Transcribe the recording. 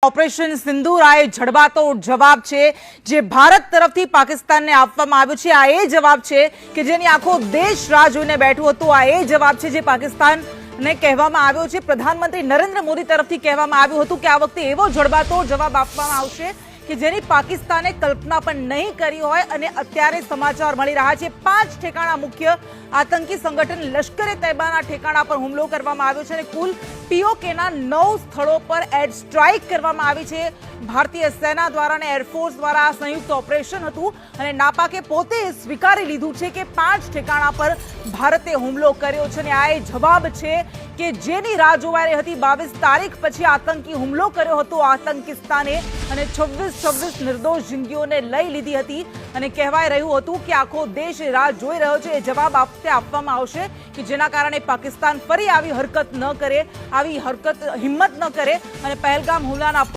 Operation સિંદૂર આ એ જડબાતોડ જવાબ છે જે ભારત તરફથી પાકિસ્તાનને આપવામાં આવ્યો છે। આ એ જવાબ છે કે જેની આખો દેશ રાહ જોઈને બેઠું હતું। આ એ જવાબ છે જે પાકિસ્તાનને કહેવામાં આવ્યો છે। પ્રધાનમંત્રી નરેન્દ્ર મોદી તરફથી કહેવામાં આવ્યું હતું કે આ વખતે એવો જડબાતોડ જવાબ આપવામાં આવશે કે જેની પાકિસ્તાને કલ્પના પણ નહીં કરી હોય। અને અત્યારે સમાચાર મળી રહ્યા છે 5 ઠેકાણા મુખ્ય આતંકી સંગઠન લશ્કરે તૈબાના ઠેકાણા પર હુમલો કરવામાં આવ્યો છે અને કુલ પીઓકેના 9 સ્થળો પર એર સ્ટ્રાઇક કરવામાં આવી છે। ભારતીય સેના દ્વારા અને એરફોર્સ દ્વારા આ સંયુક્ત ઓપરેશન હતું અને નાપાકે પોતે સ્વીકારી લીધું છે કે 5 ઠેકાણા પર ભારતે હુમલો કર્યો છે અને આ એ જવાબ છે કે જેની રાહ જોવાઈ રહી હતી। 22 તારીખ પછી આતંકી હુમલો કર્યો હતો આતંકિસ્તાને અને 26 નિર્દોષ જિંદગીઓને લઈ લીધી હતી અને કહેવાય રહ્યું હતું કે આખો દેશ રાહ જોઈ રહ્યો છે। એ જવાબ આપવામાં આવશે કે જેના કારણે પાકિસ્તાન ફરી આવી હરકત ન કરે, આવી હરકત હિંમત ન કરે અને પહેલગામ હુમલાના